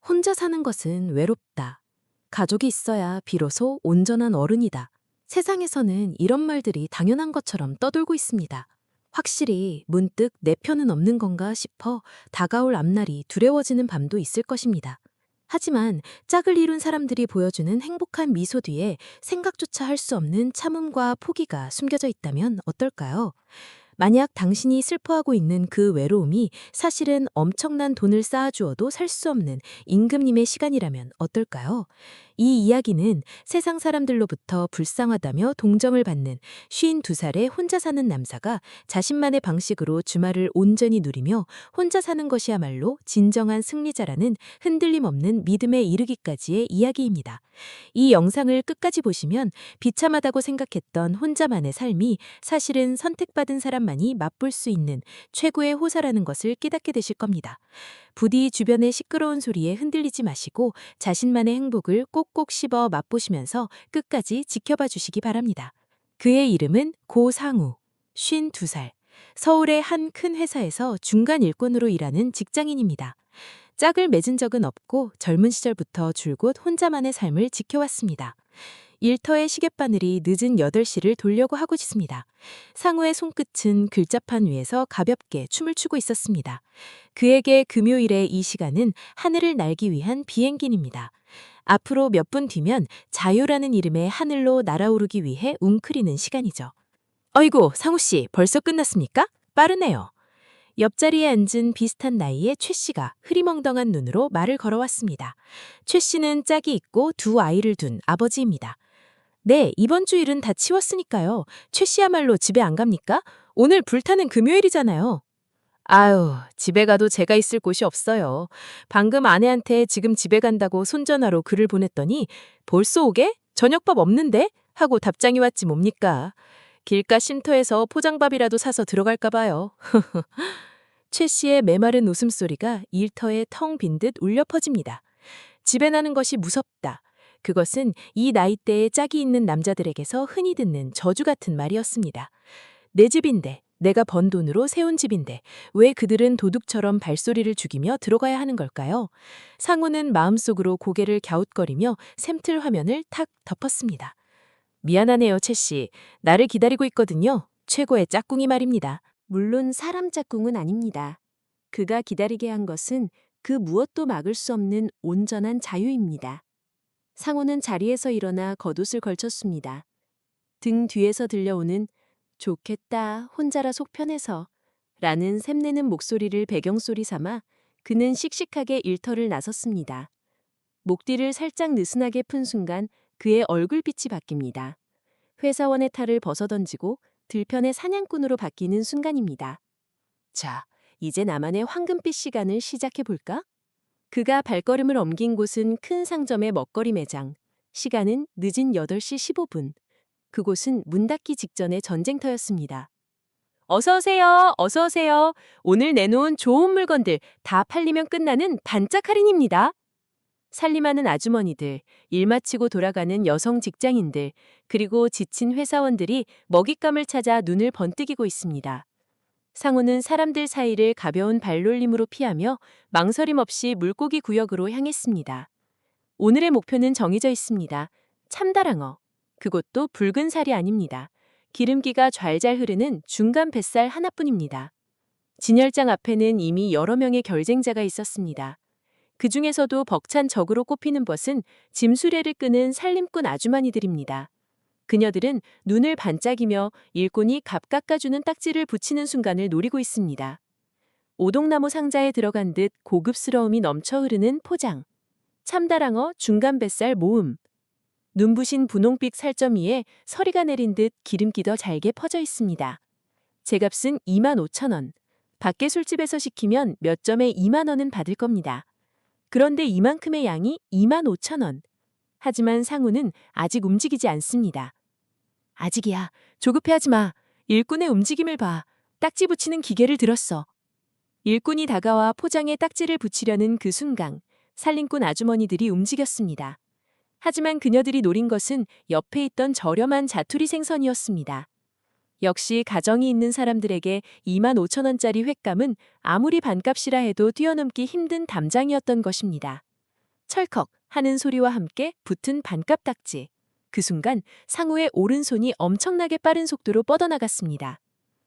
혼자 사는 것은 외롭다. 가족이 있어야 비로소 온전한 어른이다. 세상에서는 이런 말들이 당연한 것처럼 떠돌고 있습니다. 확실히 문득 내 편은 없는 건가 싶어 다가올 앞날이 두려워지는 밤도 있을 것입니다. 하지만 짝을 이룬 사람들이 보여주는 행복한 미소 뒤에 생각조차 할 수 없는 참음과 포기가 숨겨져 있다면 어떨까요? 만약 당신이 슬퍼하고 있는 그 외로움이 사실은 엄청난 돈을 쌓아주어도 살 수 없는 임금님의 시간이라면 어떨까요? 이 이야기는 세상 사람들로부터 불쌍하다며 동정을 받는 52살의 혼자 사는 남자가 자신만의 방식으로 주말을 온전히 누리며 혼자 사는 것이야말로 진정한 승리자라는 흔들림 없는 믿음에 이르기까지의 이야기입니다. 이 영상을 끝까지 보시면 비참하다고 생각했던 혼자만의 삶이 사실은 선택받은 사람만이 맛볼 수 있는 최고의 호사라는 것을 깨닫게 되실 겁니다. 부디 주변의 시끄러운 소리에 흔들리지 마시고 자신만의 행복을 꼭꼭 씹어 맛보시면서 끝까지 지켜봐 주시기 바랍니다. 그의 이름은 고상우, 52살. 서울의 한 큰 회사에서 중간 일꾼으로 일하는 직장인입니다. 짝을 맺은 적은 없고 젊은 시절부터 줄곧 혼자만의 삶을 지켜왔습니다. 일터의 시계바늘이 늦은 8시를 돌려고 하고 있습니다. 상우의 손끝은 글자판 위에서 가볍게 춤을 추고 있었습니다. 그에게 금요일의 이 시간은 하늘을 날기 위한 비행기입니다. 앞으로 몇 분 뒤면 자유라는 이름의 하늘로 날아오르기 위해 웅크리는 시간이죠. 어이구, 상우씨, 벌써 끝났습니까? 빠르네요. 옆자리에 앉은 비슷한 나이의 최 씨가 흐리멍덩한 눈으로 말을 걸어왔습니다. 최 씨는 짝이 있고 두 아이를 둔 아버지입니다. 네, 이번 주 일은 다 치웠으니까요. 최 씨야말로 집에 안 갑니까? 오늘 불타는 금요일이잖아요. 아유, 집에 가도 제가 있을 곳이 없어요. 방금 아내한테 지금 집에 간다고 손전화로 글을 보냈더니 벌써 오게? 저녁밥 없는데? 하고 답장이 왔지 뭡니까? 길가 쉼터에서 포장밥이라도 사서 들어갈까 봐요. 최 씨의 메마른 웃음소리가 일터에 텅 빈 듯 울려 퍼집니다. 집에 나는 것이 무섭다. 그것은 이 나이대에 짝이 있는 남자들에게서 흔히 듣는 저주 같은 말이었습니다. 내 집인데, 내가 번 돈으로 세운 집인데 왜 그들은 도둑처럼 발소리를 죽이며 들어가야 하는 걸까요? 상우는 마음속으로 고개를 갸웃거리며 샘틀 화면을 탁 덮었습니다. 미안하네요, 채 씨. 나를 기다리고 있거든요. 최고의 짝꿍이 말입니다. 물론 사람 짝꿍은 아닙니다. 그가 기다리게 한 것은 그 무엇도 막을 수 없는 온전한 자유입니다. 상호는 자리에서 일어나 겉옷을 걸쳤습니다. 등 뒤에서 들려오는 좋겠다, 혼자라 속 편해서 라는 샘내는 목소리를 배경소리 삼아 그는 씩씩하게 일터를 나섰습니다. 목뒤를 살짝 느슨하게 푼 순간 그의 얼굴빛이 바뀝니다. 회사원의 탈을 벗어던지고 들편의 사냥꾼으로 바뀌는 순간입니다. 자, 이제 나만의 황금빛 시간을 시작해볼까? 그가 발걸음을 옮긴 곳은 큰 상점의 먹거리 매장. 시간은 늦은 8시 15분. 그곳은 문 닫기 직전의 전쟁터였습니다. 어서 오세요. 어서 오세요. 오늘 내놓은 좋은 물건들 다 팔리면 끝나는 반짝 할인입니다. 살림하는 아주머니들, 일 마치고 돌아가는 여성 직장인들, 그리고 지친 회사원들이 먹잇감을 찾아 눈을 번뜩이고 있습니다. 상우는 사람들 사이를 가벼운 발놀림으로 피하며 망설임 없이 물고기 구역으로 향했습니다. 오늘의 목표는 정해져 있습니다. 참다랑어. 그것도 붉은 살이 아닙니다. 기름기가 좔좔 흐르는 중간 뱃살 하나뿐입니다. 진열장 앞에는 이미 여러 명의 경쟁자가 있었습니다. 그 중에서도 벅찬 적으로 꼽히는 벗은 짐수레를 끄는 살림꾼 아주머니들입니다. 그녀들은 눈을 반짝이며 일꾼이 값 깎아주는 딱지를 붙이는 순간을 노리고 있습니다. 오동나무 상자에 들어간 듯 고급스러움이 넘쳐 흐르는 포장. 참다랑어 중간 뱃살 모음. 눈부신 분홍빛 살점 위에 서리가 내린 듯 기름기 더 잘게 퍼져 있습니다. 제값은 25,000원. 밖에 술집에서 시키면 몇 점에 2만 원은 받을 겁니다. 그런데 이만큼의 양이 25,000원. 하지만 상우는 아직 움직이지 않습니다. 아직이야. 조급해하지 마. 일꾼의 움직임을 봐. 딱지 붙이는 기계를 들었어. 일꾼이 다가와 포장에 딱지를 붙이려는 그 순간 살림꾼 아주머니들이 움직였습니다. 하지만 그녀들이 노린 것은 옆에 있던 저렴한 자투리 생선이었습니다. 역시 가정이 있는 사람들에게 25,000원짜리 횟감은 아무리 반값이라 해도 뛰어넘기 힘든 담장이었던 것입니다. 철컥 하는 소리와 함께 붙은 반값 딱지. 그 순간 상우의 오른손이 엄청나게 빠른 속도로 뻗어나갔습니다.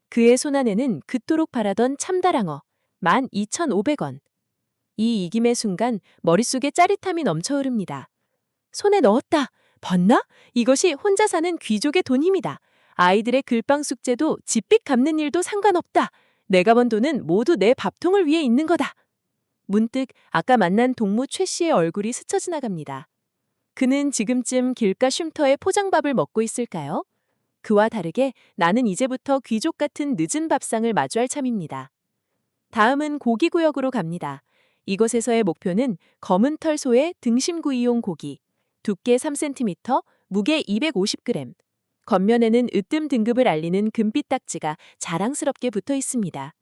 그의 손 안에는 그토록 바라던 참다랑어 12,500원. 이 이김의 순간 머릿속에 짜릿함이 넘쳐 흐릅니다. 손에 넣었다. 봤나? 이것이 혼자 사는 귀족의 돈 힘이다. 아이들의 글방 숙제도 집빚 갚는 일도 상관없다. 내가 번 돈은 모두 내 밥통을 위해 있는 거다. 문득 아까 만난 동무 최 씨의 얼굴이 스쳐 지나갑니다. 그는 지금쯤 길가 쉼터에 포장밥을 먹고 있을까요? 그와 다르게 나는 이제부터 귀족 같은 늦은 밥상을 마주할 참입니다. 다음은 고기구역으로 갑니다. 이곳에서의 목표는 검은 털 소의 등심구이용 고기, 두께 3cm, 무게 250g. 겉면에는 으뜸 등급을 알리는 금빛 딱지가 자랑스럽게 붙어 있습니다.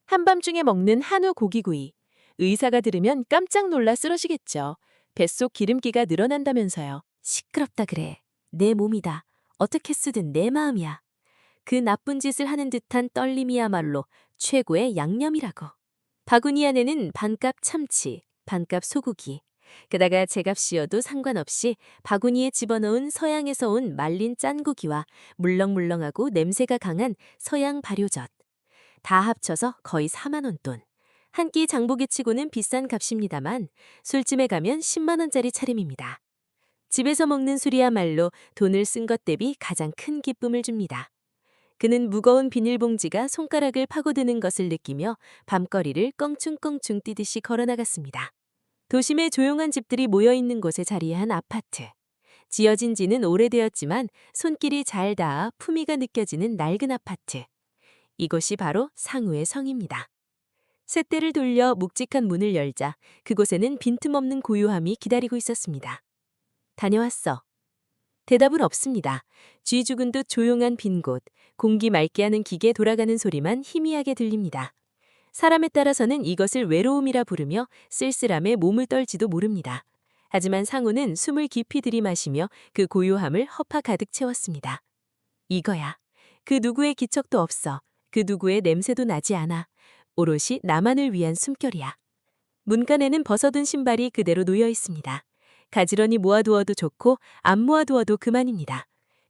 한밤중에 먹는 한우 고기구이. 의사가 들으면 깜짝 놀라 쓰러지겠죠. 뱃속 기름기가 늘어난다면서요. 시끄럽다 그래. 내 몸이다. 어떻게 쓰든 내 마음이야. 그 나쁜 짓을 하는 듯한 떨림이야말로 최고의 양념이라고. 바구니 안에는 반값 참치, 반값 소고기, 게다가 제값이어도 상관없이 바구니에 집어넣은 서양에서 온 말린 짠고기와 물렁물렁하고 냄새가 강한 서양 발효젓. 다 합쳐서 거의 4만 원 돈. 한 끼 장보기 치고는 비싼 값입니다만 술집에 가면 10만 원짜리 차림입니다. 집에서 먹는 술이야말로 돈을 쓴 것 대비 가장 큰 기쁨을 줍니다. 그는 무거운 비닐봉지가 손가락을 파고드는 것을 느끼며 밤거리를 껑충껑충 뛰듯이 걸어나갔습니다. 도심의 조용한 집들이 모여있는 곳에 자리한 아파트. 지어진 지는 오래되었지만 손길이 잘 닿아 품위가 느껴지는 낡은 아파트. 이곳이 바로 상우의 성입니다. 쇳대를 돌려 묵직한 문을 열자 그곳에는 빈틈없는 고요함이 기다리고 있었습니다. 다녀왔어. 대답은 없습니다. 쥐 죽은 듯 조용한 빈 곳, 공기 맑게 하는 기계 돌아가는 소리만 희미하게 들립니다. 사람에 따라서는 이것을 외로움이라 부르며 쓸쓸함에 몸을 떨지도 모릅니다. 하지만 상우는 숨을 깊이 들이마시며 그 고요함을 허파 가득 채웠습니다. 이거야. 그 누구의 기척도 없어. 그 누구의 냄새도 나지 않아. 오롯이 나만을 위한 숨결이야. 문간에는 벗어둔 신발이 그대로 놓여 있습니다. 가지런히 모아두어도 좋고 안 모아두어도 그만입니다.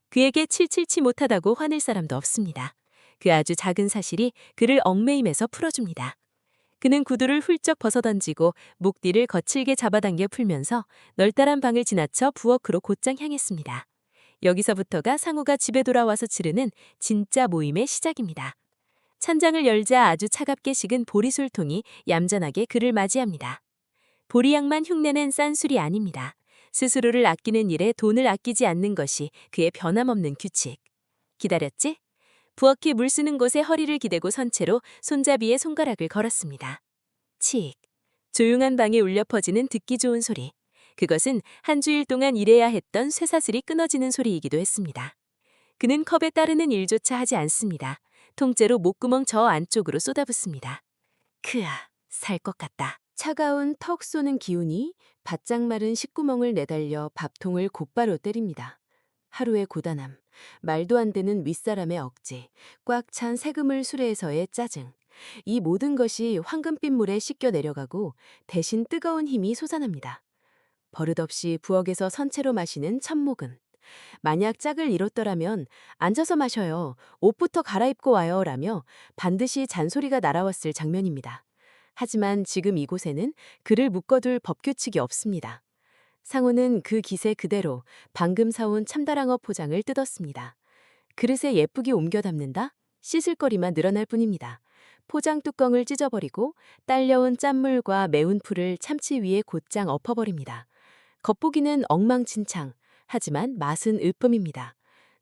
그에게 칠칠치 못하다고 화낼 사람도 없습니다. 그 아주 작은 사실이 그를 얽매임에서 풀어줍니다. 그는 구두를 훌쩍 벗어던지고 목뒤를 거칠게 잡아당겨 풀면서 널따란 방을 지나쳐 부엌으로 곧장 향했습니다. 여기서부터가 상우가 집에 돌아와서 치르는 진짜 모임의 시작입니다. 찬장을 열자 아주 차갑게 식은 보리술통이 얌전하게 그를 맞이합니다. 보리향만 흉내낸 싼 술이 아닙니다. 스스로를 아끼는 일에 돈을 아끼지 않는 것이 그의 변함없는 규칙. 기다렸지? 부엌이 물 쓰는 곳에 허리를 기대고 선 채로 손잡이에 손가락을 걸었습니다. 칙. 조용한 방에 울려 퍼지는 듣기 좋은 소리. 그것은 한 주일 동안 일해야 했던 쇠사슬이 끊어지는 소리이기도 했습니다. 그는 컵에 따르는 일조차 하지 않습니다. 통째로 목구멍 저 안쪽으로 쏟아붓습니다. 크아, 살 것 같다. 차가운 턱 쏘는 기운이 바짝 마른 식구멍을 내달려 밥통을 곧바로 때립니다. 하루의 고단함, 말도 안 되는 윗사람의 억지, 꽉 찬 새그물 수레에서의 짜증. 이 모든 것이 황금빛 물에 씻겨 내려가고 대신 뜨거운 힘이 솟아납니다. 버릇없이 부엌에서 선체로 마시는 첫모금. 만약 짝을 이뤘더라면 앉아서 마셔요. 옷부터 갈아입고 와요. 라며 반드시 잔소리가 날아왔을 장면입니다. 하지만 지금 이곳에는 그를 묶어둘 법규칙이 없습니다. 상우는 그 기세 그대로 방금 사온 참다랑어 포장을 뜯었습니다. 그릇에 예쁘게 옮겨 담는다? 씻을 거리만 늘어날 뿐입니다. 포장 뚜껑을 찢어버리고 딸려온 짠물과 매운 풀을 참치 위에 곧장 엎어버립니다. 겉보기는 엉망진창, 하지만 맛은 으뜸입니다.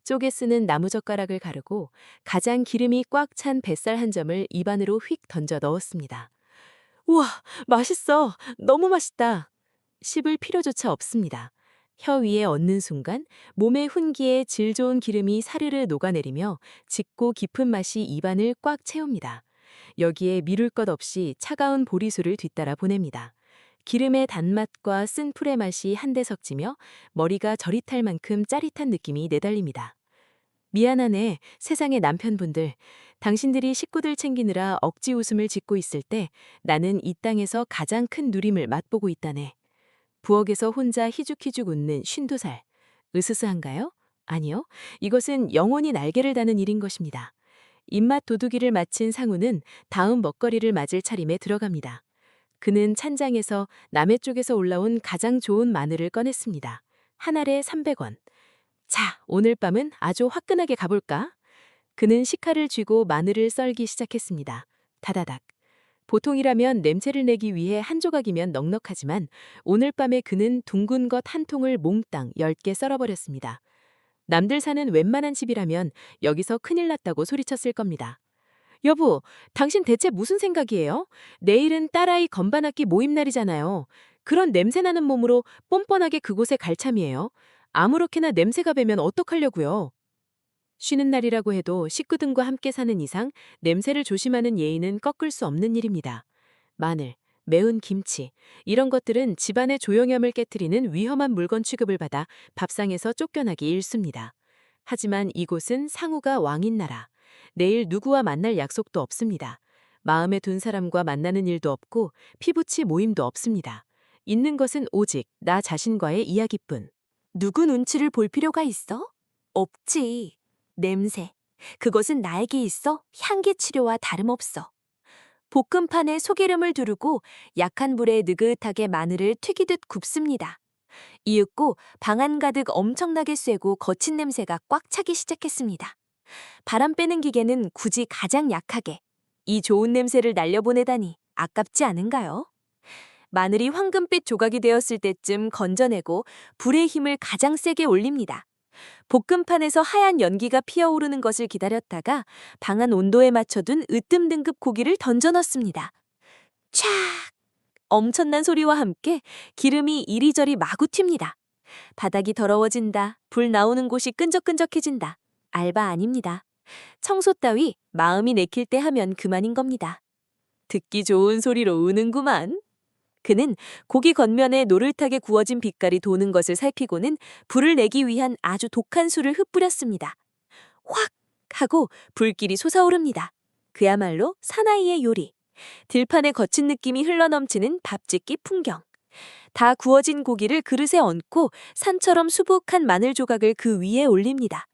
쪼개 쓰는 나무젓가락을 가르고 가장 기름이 꽉 찬 뱃살 한 점을 입안으로 휙 던져 넣었습니다. 우와, 맛있어. 너무 맛있다. 씹을 필요조차 없습니다. 혀 위에 얹는 순간 몸의 훈기에 질 좋은 기름이 사르르 녹아내리며 짙고 깊은 맛이 입안을 꽉 채웁니다. 여기에 미룰 것 없이 차가운 보리술을 뒤따라 보냅니다. 기름의 단맛과 쓴 풀의 맛이 한데 섞이며 머리가 저릿할 만큼 짜릿한 느낌이 내달립니다. 미안하네, 세상의 남편분들. 당신들이 식구들 챙기느라 억지 웃음을 짓고 있을 때 나는 이 땅에서 가장 큰 누림을 맛보고 있다네. 부엌에서 혼자 희죽희죽 웃는 52살. 으스스한가요? 아니요. 이것은 영원히 날개를 다는 일인 것입니다. 입맛 도둑이를 마친 상우는 다음 먹거리를 맞을 차림에 들어갑니다. 그는 찬장에서 남해 쪽에서 올라온 가장 좋은 마늘을 꺼냈습니다. 한 알에 300원. 자, 오늘 밤은 아주 화끈하게 가볼까? 그는 식칼을 쥐고 마늘을 썰기 시작했습니다. 다다닥. 보통이라면 냄새를 내기 위해 한 조각이면 넉넉하지만 오늘 밤에 그는 둥근 것 한 통을 몽땅 10개 썰어버렸습니다. 남들 사는 웬만한 집이라면 여기서 큰일 났다고 소리쳤을 겁니다. 여보, 당신 대체 무슨 생각이에요? 내일은 딸아이 건반악기 모임 날이잖아요. 그런 냄새나는 몸으로 뻔뻔하게 그곳에 갈 참이에요. 아무렇게나 냄새가 배면 어떡하려고요? 쉬는 날이라고 해도 식구들과 함께 사는 이상 냄새를 조심하는 예의는 꺾을 수 없는 일입니다. 마늘, 매운 김치, 이런 것들은 집안의 조용함을 깨트리는 위험한 물건 취급을 받아 밥상에서 쫓겨나기 일쑤입니다. 하지만 이곳은 상우가 왕인 나라. 내일 누구와 만날 약속도 없습니다. 마음에 둔 사람과 만나는 일도 없고 피부치 모임도 없습니다. 있는 것은 오직 나 자신과의 이야기뿐. 누구 눈치를 볼 필요가 있어? 없지. 냄새. 그것은 나에게 있어 향기 치료와 다름없어. 볶음판에 소기름을 두르고 약한 불에 느긋하게 마늘을 튀기듯 굽습니다. 이윽고 방 안 가득 엄청나게 쐬고 거친 냄새가 꽉 차기 시작했습니다. 바람 빼는 기계는 굳이 가장 약하게 이 좋은 냄새를 날려보내다니 아깝지 않은가요? 마늘이 황금빛 조각이 되었을 때쯤 건져내고 불의 힘을 가장 세게 올립니다. 볶음판에서 하얀 연기가 피어오르는 것을 기다렸다가 방한 온도에 맞춰둔 으뜸 등급 고기를 던져 넣습니다. 촥! 엄청난 소리와 함께 기름이 이리저리 마구 튑니다. 바닥이 더러워진다. 불 나오는 곳이 끈적끈적해진다. 알바 아닙니다. 청소 따위 마음이 내킬 때 하면 그만인 겁니다. 듣기 좋은 소리로 우는구만. 그는 고기 겉면에 노릇하게 구워진 빛깔이 도는 것을 살피고는 불을 내기 위한 아주 독한 술을 흩뿌렸습니다. 확! 하고 불길이 솟아오릅니다. 그야말로 사나이의 요리. 들판에 거친 느낌이 흘러넘치는 밥짓기 풍경. 다 구워진 고기를 그릇에 얹고 산처럼 수북한 마늘 조각을 그 위에 올립니다.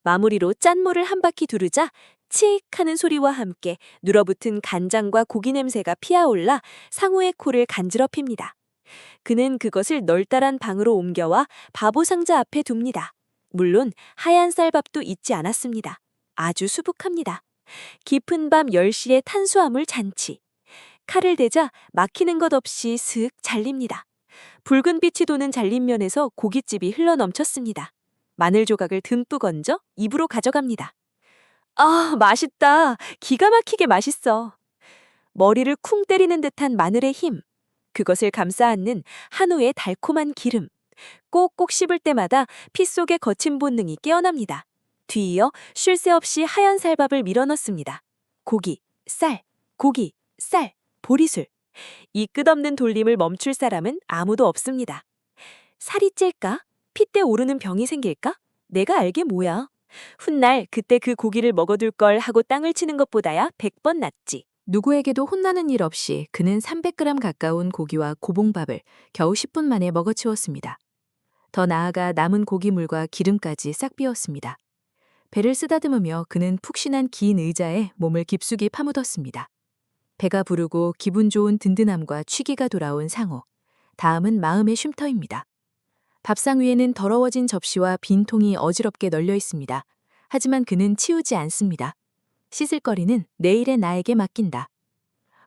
마무리로 짠물을 한 바퀴 두르자 칙 하는 소리와 함께 눌어붙은 간장과 고기 냄새가 피어올라 상우의 코를 간지럽힙니다. 그는 그것을 널따란 방으로 옮겨와 바보상자 앞에 둡니다. 물론 하얀 쌀밥도 잊지 않았습니다. 아주 수북합니다. 깊은 밤 10시의 탄수화물 잔치. 칼을 대자 막히는 것 없이 슥 잘립니다. 붉은 빛이 도는 잘림면에서 고깃집이 흘러넘쳤습니다. 마늘 조각을 듬뿍 얹어 입으로 가져갑니다. 아, 맛있다. 기가 막히게 맛있어. 머리를 쿵 때리는 듯한 마늘의 힘. 그것을 감싸 안는 한우의 달콤한 기름. 꼭꼭 씹을 때마다 피 속의 거친 본능이 깨어납니다. 뒤이어 쉴 새 없이 하얀 쌀밥을 밀어넣습니다. 고기, 쌀, 고기, 쌀, 보리술. 이 끝없는 돌림을 멈출 사람은 아무도 없습니다. 살이 찔까? 핏대 오르는 병이 생길까? 내가 알게 뭐야. 훗날 그때 그 고기를 먹어둘 걸 하고 땅을 치는 것보다야 100번 낫지. 누구에게도 혼나는 일 없이 그는 300g 가까운 고기와 고봉밥을 겨우 10분 만에 먹어치웠습니다. 더 나아가 남은 고기물과 기름까지 싹 비웠습니다. 배를 쓰다듬으며 그는 푹신한 긴 의자에 몸을 깊숙이 파묻었습니다. 배가 부르고 기분 좋은 든든함과 취기가 돌아온 상호. 다음은 마음의 쉼터입니다. 밥상 위에는 더러워진 접시와 빈 통이 어지럽게 널려 있습니다. 하지만 그는 치우지 않습니다. 씻을 거리는 내일의 나에게 맡긴다.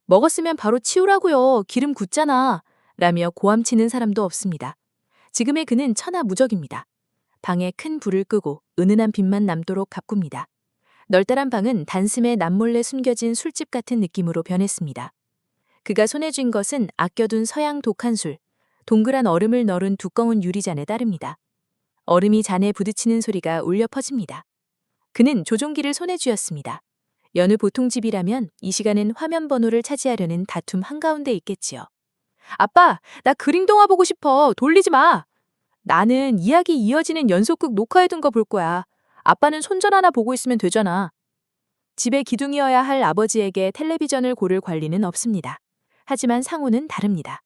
먹었으면 바로 치우라고요. 기름 굳잖아. 라며 고함치는 사람도 없습니다. 지금의 그는 천하무적입니다. 방에 큰 불을 끄고 은은한 빛만 남도록 가꿉니다. 널따란 방은 단숨에 남몰래 숨겨진 술집 같은 느낌으로 변했습니다. 그가 손에 쥔 것은 아껴둔 서양 독한 술, 동그란 얼음을 넣은 두꺼운 유리잔에 따릅니다. 얼음이 잔에 부딪히는 소리가 울려 퍼집니다. 그는 조종기를 손에 쥐었습니다. 여느 보통 집이라면 이 시간엔 화면 번호를 차지하려는 다툼 한가운데 있겠지요. 아빠, 나 그림 동화 보고 싶어. 돌리지 마. 나는 이야기 이어지는 연속극 녹화해둔 거 볼 거야. 아빠는 손전 하나 보고 있으면 되잖아. 집의 기둥이어야 할 아버지에게 텔레비전을 고를 관리는 없습니다. 하지만 상우는 다릅니다.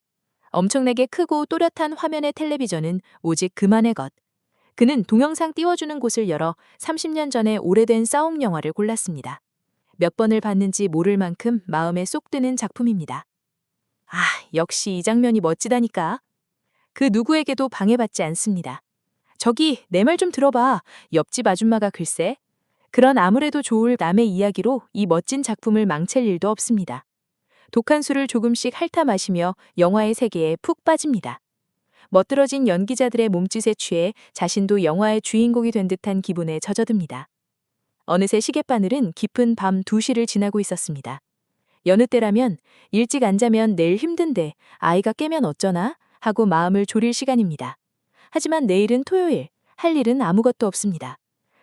엄청나게 크고 또렷한 화면의 텔레비전은 오직 그만의 것. 그는 동영상 띄워주는 곳을 열어 30년 전에 오래된 싸움 영화를 골랐습니다. 몇 번을 봤는지 모를 만큼 마음에 쏙 드는 작품입니다. 아, 역시 이 장면이 멋지다니까. 그 누구에게도 방해받지 않습니다. 저기, 내 말 좀 들어봐. 옆집 아줌마가 글쎄. 그런 아무래도 좋을 남의 이야기로 이 멋진 작품을 망칠 일도 없습니다. 독한 술을 조금씩 핥아 마시며 영화의 세계에 푹 빠집니다. 멋들어진 연기자들의 몸짓에 취해 자신도 영화의 주인공이 된 듯한 기분에 젖어듭니다. 어느새 시계바늘은 깊은 밤 2시를 지나고 있었습니다. 여느 때라면 일찍 안 자면 내일 힘든데 아이가 깨면 어쩌나 하고 마음을 졸일 시간입니다. 하지만 내일은 토요일, 할 일은 아무것도 없습니다.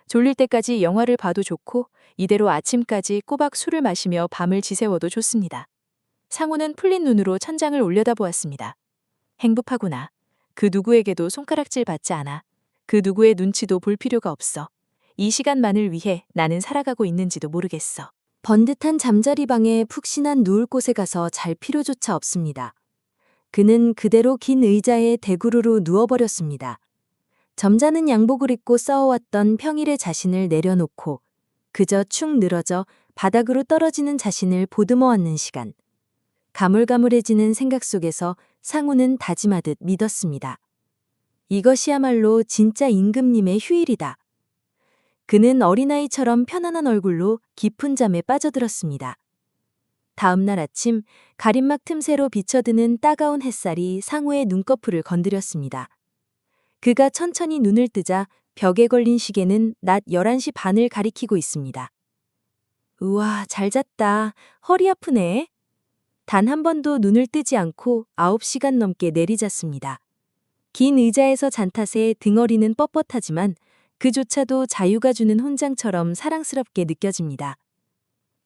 졸릴 때까지 영화를 봐도 좋고 이대로 아침까지 꼬박 술을 마시며 밤을 지새워도 좋습니다. 상우는 풀린 눈으로 천장을 올려다보았습니다. 행복하구나. 그 누구에게도 손가락질 받지 않아. 그 누구의 눈치도 볼 필요가 없어. 이 시간만을 위해 나는 살아가고 있는지도 모르겠어. 번듯한 잠자리방에 푹신한 누울 곳에 가서 잘 필요조차 없습니다. 그는 그대로 긴 의자에 대구르르 누워버렸습니다. 점잖은 양복을 입고 싸워왔던 평일의 자신을 내려놓고 그저 축 늘어져 바닥으로 떨어지는 자신을 보듬어 왔는 시간. 가물가물해지는 생각 속에서 상우는 다짐하듯 믿었습니다. 이것이야말로 진짜 임금님의 휴일이다. 그는 어린아이처럼 편안한 얼굴로 깊은 잠에 빠져들었습니다. 다음 날 아침 가림막 틈새로 비쳐드는 따가운 햇살이 상우의 눈꺼풀을 건드렸습니다. 그가 천천히 눈을 뜨자 벽에 걸린 시계는 낮 11시 반을 가리키고 있습니다. 우와, 잘 잤다. 허리 아프네. 단 한 번도 눈을 뜨지 않고 9시간 넘게 내리잤습니다. 긴 의자에서 잔 탓에 등허리는 뻣뻣하지만 그조차도 자유가 주는 훈장처럼 사랑스럽게 느껴집니다.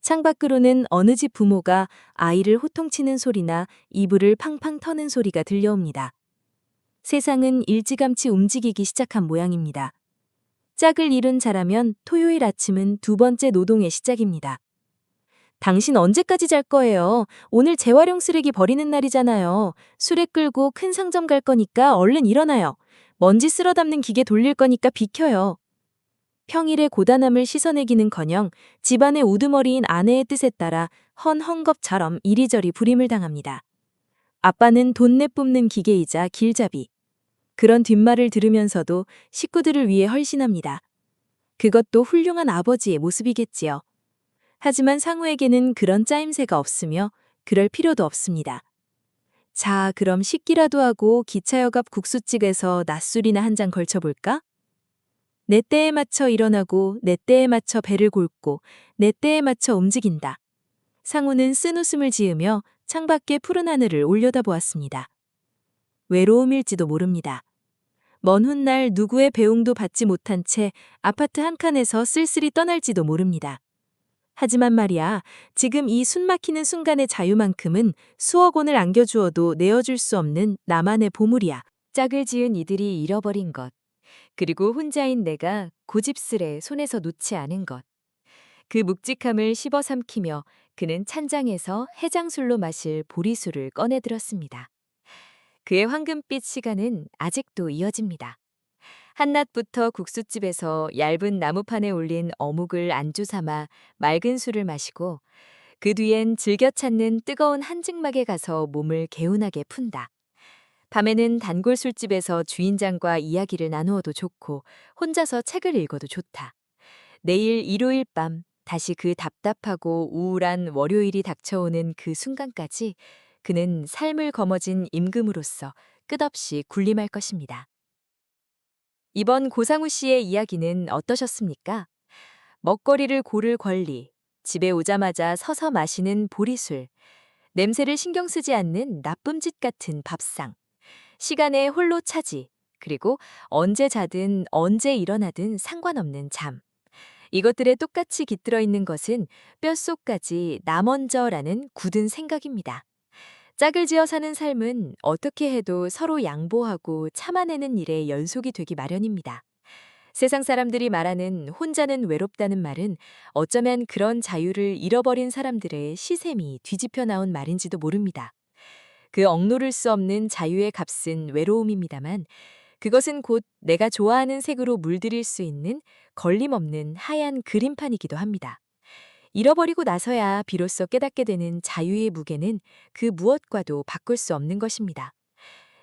창밖으로는 어느 집 부모가 아이를 호통치는 소리나 이불을 팡팡 터는 소리가 들려옵니다. 세상은 일찌감치 움직이기 시작한 모양입니다. 짝을 이룬 자라면 토요일 아침은 두 번째 노동의 시작입니다. 당신 언제까지 잘 거예요? 오늘 재활용 쓰레기 버리는 날이잖아요. 수레 끌고 큰 상점 갈 거니까 얼른 일어나요. 먼지 쓸어 담는 기계 돌릴 거니까 비켜요. 평일의 고단함을 씻어내기는커녕 집안의 우두머리인 아내의 뜻에 따라 헌헝겊처럼 이리저리 불임을 당합니다. 아빠는 돈 내뿜는 기계이자 길잡이. 그런 뒷말을 들으면서도 식구들을 위해 헌신합니다. 그것도 훌륭한 아버지의 모습이겠지요. 하지만 상우에게는 그런 짜임새가 없으며 그럴 필요도 없습니다. 자, 그럼 식기라도 하고 기차역 앞 국수집에서 낮술이나 한 잔 걸쳐볼까? 내 때에 맞춰 일어나고 내 때에 맞춰 배를 곪고 내 때에 맞춰 움직인다. 상우는 쓴웃음을 지으며 창밖의 푸른 하늘을 올려다보았습니다. 외로움일지도 모릅니다. 먼 훗날 누구의 배웅도 받지 못한 채 아파트 한 칸에서 쓸쓸히 떠날지도 모릅니다. 하지만 말이야, 지금 이 숨막히는 순간의 자유만큼은 수억 원을 안겨주어도 내어줄 수 없는 나만의 보물이야. 짝을 지은 이들이 잃어버린 것. 그리고 혼자인 내가 고집스레 손에서 놓지 않은 것. 그 묵직함을 씹어 삼키며 그는 찬장에서 해장술로 마실 보리술을 꺼내들었습니다. 그의 황금빛 시간은 아직도 이어집니다. 한낮부터 국수집에서 얇은 나무판에 올린 어묵을 안주 삼아 맑은 술을 마시고 그 뒤엔 즐겨 찾는 뜨거운 한증막에 가서 몸을 개운하게 푼다. 밤에는 단골 술집에서 주인장과 이야기를 나누어도 좋고 혼자서 책을 읽어도 좋다. 내일 일요일 밤 다시 그 답답하고 우울한 월요일이 닥쳐오는 그 순간까지 그는 삶을 거머쥔 임금으로서 끝없이 군림할 것입니다. 이번 고상우 씨의 이야기는 어떠셨습니까? 먹거리를 고를 권리, 집에 오자마자 서서 마시는 보리술, 냄새를 신경 쓰지 않는 나쁜 짓 같은 밥상, 시간의 홀로 차지, 그리고 언제 자든 언제 일어나든 상관없는 잠. 이것들에 똑같이 깃들어 있는 것은 뼛속까지 나 먼저라는 굳은 생각입니다. 짝을 지어 사는 삶은 어떻게 해도 서로 양보하고 참아내는 일의 연속이 되기 마련입니다. 세상 사람들이 말하는 혼자는 외롭다는 말은 어쩌면 그런 자유를 잃어버린 사람들의 시샘이 뒤집혀 나온 말인지도 모릅니다. 그 억누를 수 없는 자유의 값은 외로움입니다만 그것은 곧 내가 좋아하는 색으로 물들일 수 있는 걸림없는 하얀 그림판이기도 합니다. 잃어버리고 나서야 비로소 깨닫게 되는 자유의 무게는 그 무엇과도 바꿀 수 없는 것입니다.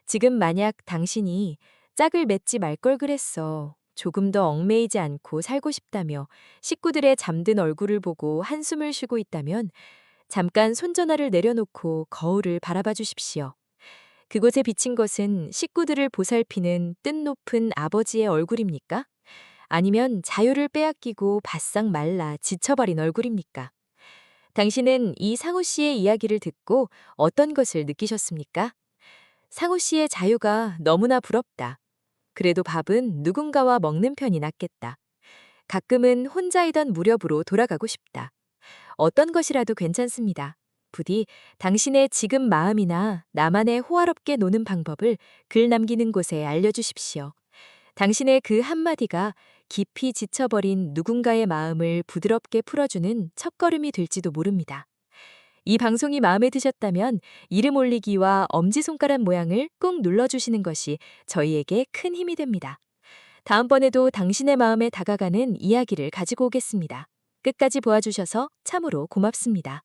지금 만약 당신이 짝을 맺지 말 걸 그랬어. 조금 더 얽매이지 않고 살고 싶다며 식구들의 잠든 얼굴을 보고 한숨을 쉬고 있다면 잠깐 손전화를 내려놓고 거울을 바라봐 주십시오. 그곳에 비친 것은 식구들을 보살피는 뜻높은 아버지의 얼굴입니까? 아니면 자유를 빼앗기고 바싹 말라 지쳐버린 얼굴입니까? 당신은 이 상우 씨의 이야기를 듣고 어떤 것을 느끼셨습니까? 상우 씨의 자유가 너무나 부럽다. 그래도 밥은 누군가와 먹는 편이 낫겠다. 가끔은 혼자이던 무렵으로 돌아가고 싶다. 어떤 것이라도 괜찮습니다. 부디 당신의 지금 마음이나 나만의 호화롭게 노는 방법을 글 남기는 곳에 알려주십시오. 당신의 그 한마디가 깊이 지쳐버린 누군가의 마음을 부드럽게 풀어주는 첫걸음이 될지도 모릅니다. 이 방송이 마음에 드셨다면 이름 올리기와 엄지손가락 모양을 꾹 눌러주시는 것이 저희에게 큰 힘이 됩니다. 다음번에도 당신의 마음에 다가가는 이야기를 가지고 오겠습니다. 끝까지 보아주셔서 참으로 고맙습니다.